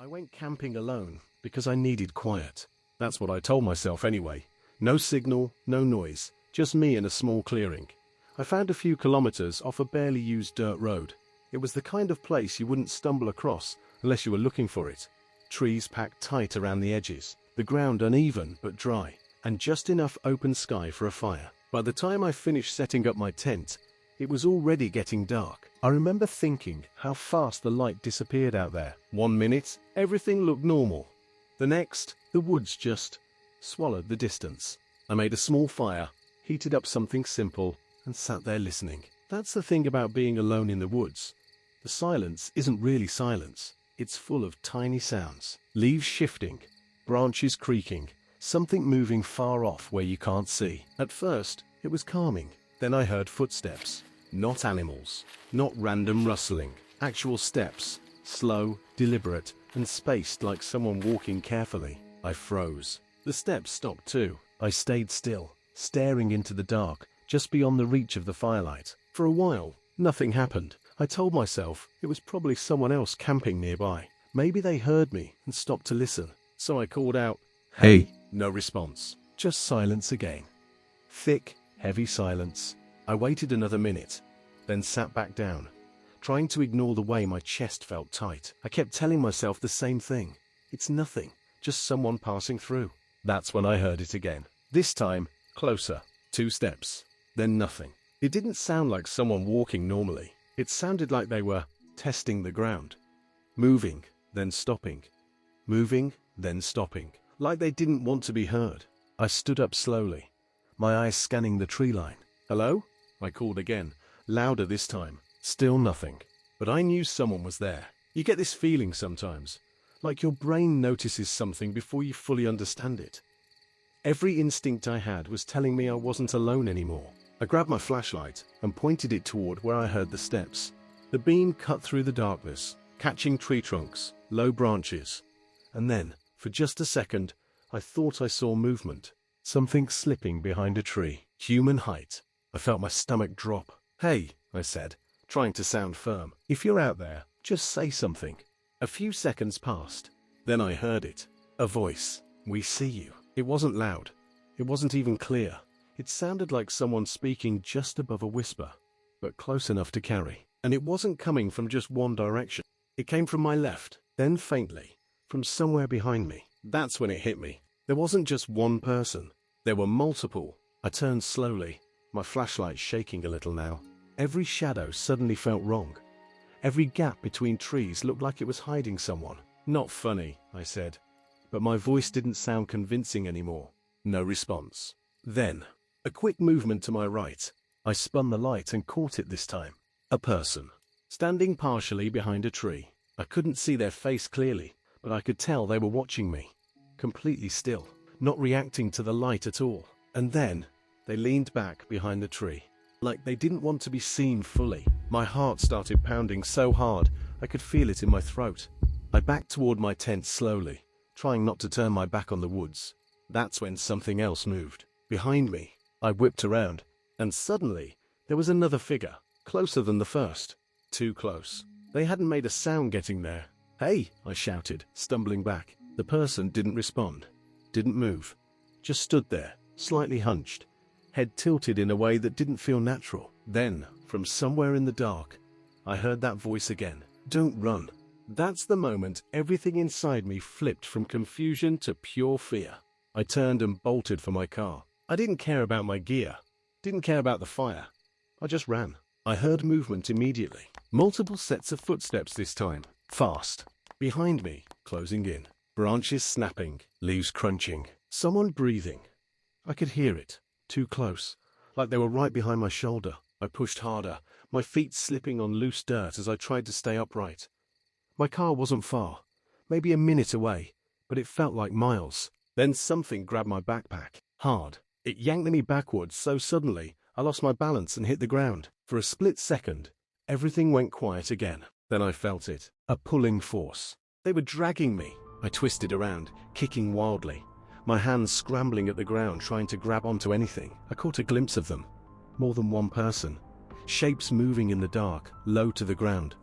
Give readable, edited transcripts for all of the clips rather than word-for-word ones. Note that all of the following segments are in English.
I went camping alone because I needed quiet. That's what I told myself anyway. No signal, no noise, just me in a small clearing. I found a few kilometers off a barely used dirt road. It was the kind of place you wouldn't stumble across unless you were looking for it. Trees packed tight around the edges, the ground uneven but dry, and just enough open sky for a fire. By the time I finished setting up my tent, it was already getting dark. I remember thinking how fast the light disappeared out there. 1 minute, everything looked normal. The next, the woods just swallowed the distance. I made a small fire, heated up something simple, and sat there listening. That's the thing about being alone in the woods. The silence isn't really silence. It's full of tiny sounds. Leaves shifting, branches creaking, something moving far off where you can't see. At first, it was calming. Then I heard footsteps. Not animals, not random rustling. Actual steps, slow, deliberate, and spaced like someone walking carefully. I froze. The steps stopped too. I stayed still, staring into the dark, just beyond the reach of the firelight. For a while, nothing happened. I told myself it was probably someone else camping nearby. Maybe they heard me and stopped to listen. So I called out, "Hey!" No response. Just silence again. Thick, heavy silence. I waited another minute, then sat back down, trying to ignore the way my chest felt tight. I kept telling myself the same thing. It's nothing, just someone passing through. That's when I heard it again. This time, closer. 2 steps, then nothing. It didn't sound like someone walking normally. It sounded like they were testing the ground. Moving, then stopping. Moving, then stopping. Like they didn't want to be heard. I stood up slowly, my eyes scanning the tree line. "Hello?" I called again, louder this time. Still nothing. But I knew someone was there. You get this feeling sometimes, like your brain notices something before you fully understand it. Every instinct I had was telling me I wasn't alone anymore. I grabbed my flashlight and pointed it toward where I heard the steps. The beam cut through the darkness, catching tree trunks, low branches. And then, for just a second, I thought I saw movement. Something slipping behind a tree. Human height. I felt my stomach drop. "Hey," I said, trying to sound firm. "If you're out there, just say something." A few seconds passed. Then I heard it. A voice. "We see you." It wasn't loud. It wasn't even clear. It sounded like someone speaking just above a whisper, but close enough to carry. And it wasn't coming from just one direction. It came from my left, then faintly, from somewhere behind me. That's when it hit me. There wasn't just one person. There were multiple. I turned slowly, my flashlight shaking a little now. Every shadow suddenly felt wrong. Every gap between trees looked like it was hiding someone. "Not funny," I said, but my voice didn't sound convincing anymore. No response. Then, a quick movement to my right. I spun the light and caught it this time. A person, standing partially behind a tree. I couldn't see their face clearly, but I could tell they were watching me. Completely still, not reacting to the light at all. And then, they leaned back behind the tree, like they didn't want to be seen fully. My heart started pounding so hard, I could feel it in my throat. I backed toward my tent slowly, trying not to turn my back on the woods. That's when something else moved. Behind me, I whipped around, and suddenly, there was another figure, closer than the first. Too close. They hadn't made a sound getting there. "Hey!" I shouted, stumbling back. The person didn't respond, didn't move, just stood there, slightly hunched, head tilted in a way that didn't feel natural. Then, from somewhere in the dark, I heard that voice again. "Don't run." That's the moment everything inside me flipped from confusion to pure fear. I turned and bolted for my car. I didn't care about my gear, didn't care about the fire. I just ran. I heard movement immediately. Multiple sets of footsteps this time. Fast. Behind me, closing in. Branches snapping, leaves crunching. Someone breathing. I could hear it. Too close. Like they were right behind my shoulder. I pushed harder, my feet slipping on loose dirt as I tried to stay upright. My car wasn't far. Maybe a minute away, but it felt like miles. Then something grabbed my backpack. Hard. It yanked me backwards so suddenly, I lost my balance and hit the ground. For a split second, everything went quiet again. Then I felt it. A pulling force. They were dragging me. I twisted around, kicking wildly, my hands scrambling at the ground trying to grab onto anything. I caught a glimpse of them. More than one person. Shapes moving in the dark, low to the ground,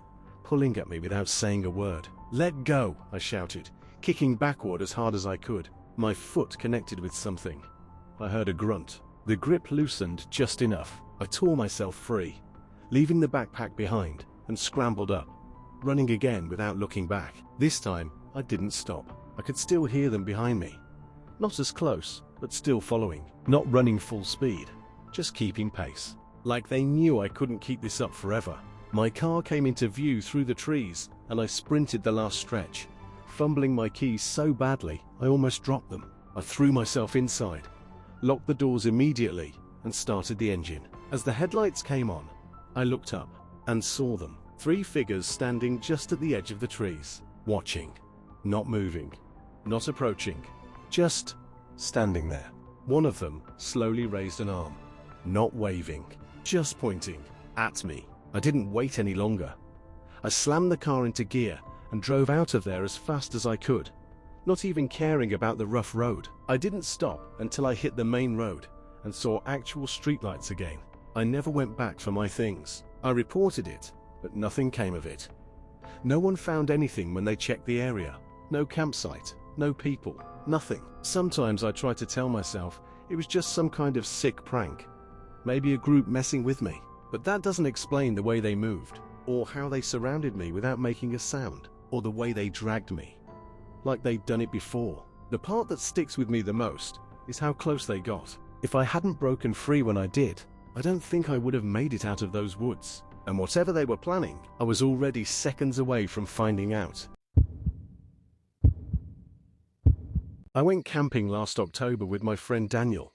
pulling at me without saying a word. "Let go," I shouted, kicking backward as hard as I could. My foot connected with something. I heard a grunt. The grip loosened just enough. I tore myself free, leaving the backpack behind, and scrambled up, running again without looking back. This time, I didn't stop. I could still hear them behind me. Not as close, but still following. Not running full speed, just keeping pace. Like they knew I couldn't keep this up forever. My car came into view through the trees, and I sprinted the last stretch, fumbling my keys so badly I almost dropped them. I threw myself inside, locked the doors immediately, and started the engine. As the headlights came on, I looked up and saw them. 3 figures standing just at the edge of the trees, watching, not moving, not approaching, just standing there. One of them slowly raised an arm, not waving, just pointing at me. I didn't wait any longer. I slammed the car into gear and drove out of there as fast as I could, not even caring about the rough road. I didn't stop until I hit the main road and saw actual streetlights again. I never went back for my things. I reported it, but nothing came of it. No one found anything when they checked the area. No campsite, no people, nothing. Sometimes I try to tell myself it was just some kind of sick prank, maybe a group messing with me. But that doesn't explain the way they moved, or how they surrounded me without making a sound, or the way they dragged me, like they'd done it before. The part that sticks with me the most is how close they got. If I hadn't broken free when I did, I don't think I would have made it out of those woods. And whatever they were planning, I was already seconds away from finding out. I went camping last October with my friend Daniel.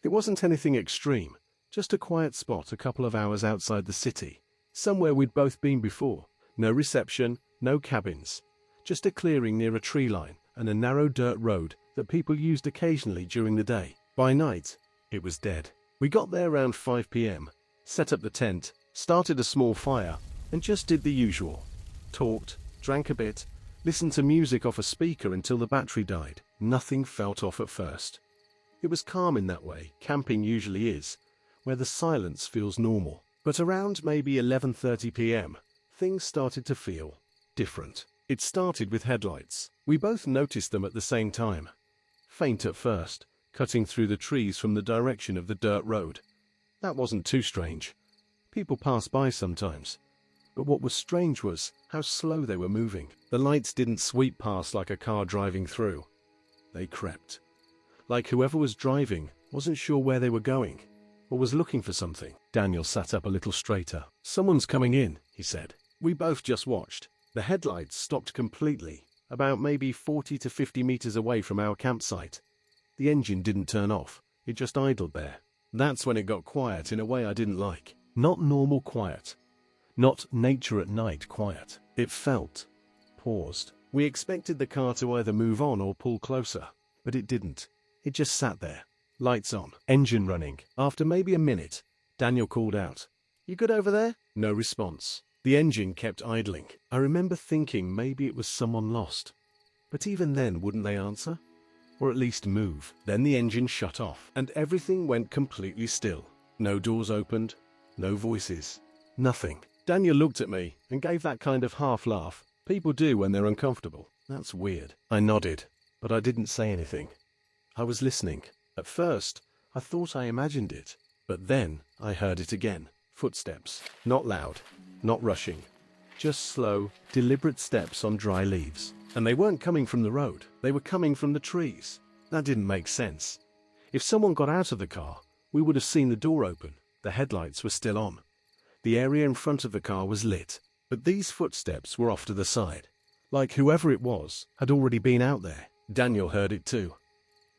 It wasn't anything extreme, just a quiet spot a couple of hours outside the city, somewhere we'd both been before. No reception, no cabins, just a clearing near a tree line and a narrow dirt road that people used occasionally during the day. By night, it was dead. We got there around 5 p.m, set up the tent, started a small fire, and just did the usual. Talked, drank a bit, listened to music off a speaker until the battery died. Nothing felt off at first. It was calm in that way camping usually is, where the silence feels normal. But around maybe 11:30 p.m, things started to feel different. It started with headlights. We both noticed them at the same time. Faint at first, cutting through the trees from the direction of the dirt road. That wasn't too strange. People pass by sometimes. But what was strange was how slow they were moving. The lights didn't sweep past like a car driving through. They crept. Like whoever was driving wasn't sure where they were going, or was looking for something. Daniel sat up a little straighter. "Someone's coming in," he said. We both just watched. The headlights stopped completely, about maybe 40 to 50 meters away from our campsite. The engine didn't turn off, it just idled there. That's when it got quiet in a way I didn't like. Not normal quiet. Not nature at night quiet. It felt paused. We expected the car to either move on or pull closer, but it didn't. It just sat there. Lights on, engine running. After maybe a minute, Daniel called out, "You good over there?" No response. The engine kept idling. I remember thinking maybe it was someone lost. But even then, wouldn't they answer? Or at least move? Then the engine shut off, and everything went completely still. No doors opened, no voices, nothing. Daniel looked at me and gave that kind of half laugh people do when they're uncomfortable. "That's weird." I nodded, but I didn't say anything. I was listening. At first, I thought I imagined it, but then I heard it again. Footsteps. Not loud, not rushing. Just slow, deliberate steps on dry leaves. And they weren't coming from the road. They were coming from the trees. That didn't make sense. If someone got out of the car, we would have seen the door open. The headlights were still on. The area in front of the car was lit. But these footsteps were off to the side. Like whoever it was had already been out there. Daniel heard it too.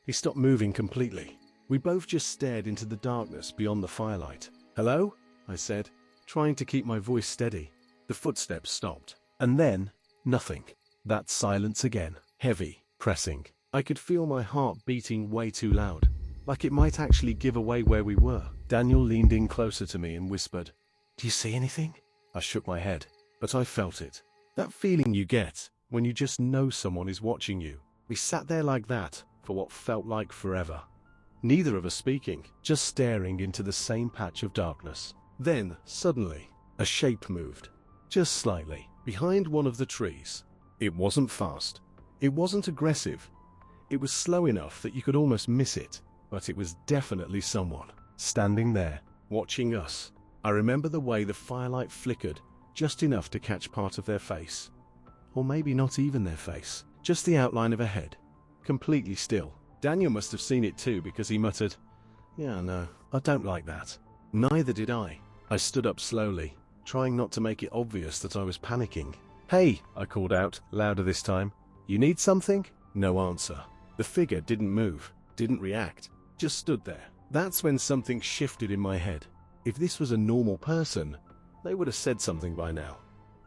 He stopped moving completely. We both just stared into the darkness beyond the firelight. "Hello?" I said, trying to keep my voice steady. The footsteps stopped. And then, nothing. That silence again. Heavy, pressing. I could feel my heart beating way too loud, like it might actually give away where we were. Daniel leaned in closer to me and whispered, "Do you see anything?" I shook my head, but I felt it. That feeling you get when you just know someone is watching you. We sat there like that for what felt like forever. Neither of us speaking, just staring into the same patch of darkness. Then, suddenly, a shape moved. Just slightly, behind one of the trees. It wasn't fast. It wasn't aggressive. It was slow enough that you could almost miss it, but it was definitely someone standing there, watching us. I remember the way the firelight flickered, just enough to catch part of their face. Or maybe not even their face, just the outline of a head, completely still. Daniel must have seen it too because he muttered, "Yeah, no, I don't like that." Neither did I. I stood up slowly, trying not to make it obvious that I was panicking. "Hey," I called out, louder this time. "You need something?" No answer. The figure didn't move, didn't react, just stood there. That's when something shifted in my head. If this was a normal person, they would have said something by now.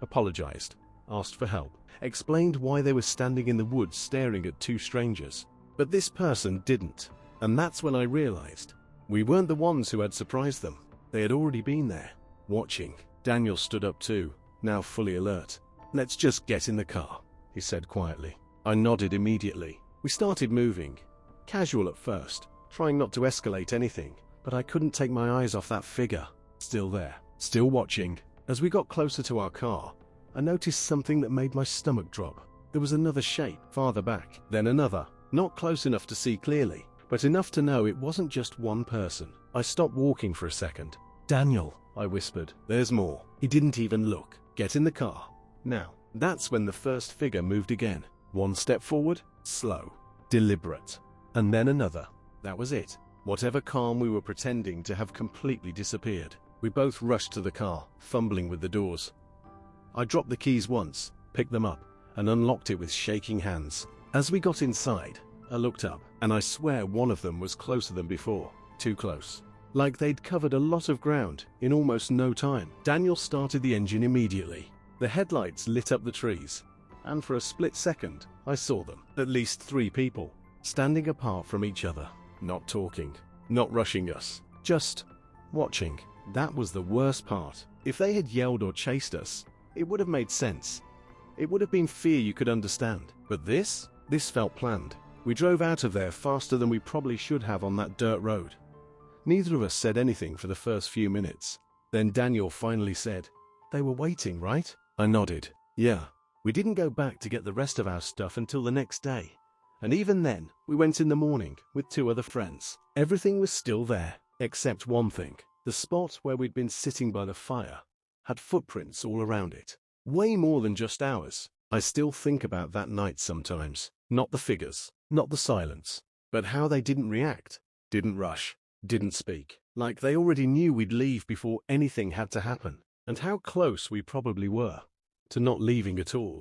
Apologized, asked for help, explained why they were standing in the woods staring at two strangers. But this person didn't. And that's when I realized we weren't the ones who had surprised them. They had already been there, watching. Daniel stood up too, now fully alert. "Let's just get in the car," he said quietly. I nodded immediately. We started moving, casual at first, trying not to escalate anything, but I couldn't take my eyes off that figure, still there, still watching. As we got closer to our car, I noticed something that made my stomach drop. There was another shape farther back, then another, not close enough to see clearly, but enough to know it wasn't just one person. I stopped walking for a second. "Daniel," I whispered, "there's more." He didn't even look. "Get in the car. Now." That's when the first figure moved again. One step forward, slow, deliberate, and then another. That was it. Whatever calm we were pretending to have completely disappeared. We both rushed to the car, fumbling with the doors. I dropped the keys once, picked them up, and unlocked it with shaking hands. As we got inside, I looked up, and I swear one of them was closer than before. Too close. Like they'd covered a lot of ground in almost no time. Daniel started the engine immediately. The headlights lit up the trees, and for a split second, I saw them. At least 3 people, standing apart from each other, not talking, not rushing us, just watching. That was the worst part. If they had yelled or chased us, it would have made sense. It would have been fear you could understand. But this felt planned. We drove out of there faster than we probably should have on that dirt road. Neither of us said anything for the first few minutes. Then Daniel finally said, "They were waiting, right?" I nodded. "Yeah." We didn't go back to get the rest of our stuff until the next day. And even then, we went in the morning with 2 other friends. Everything was still there, except one thing. The spot where we'd been sitting by the fire had footprints all around it. Way more than just ours. I still think about that night sometimes. Not the figures, not the silence, but how they didn't react, didn't rush, didn't speak. Like they already knew we'd leave before anything had to happen. And how close we probably were to not leaving at all.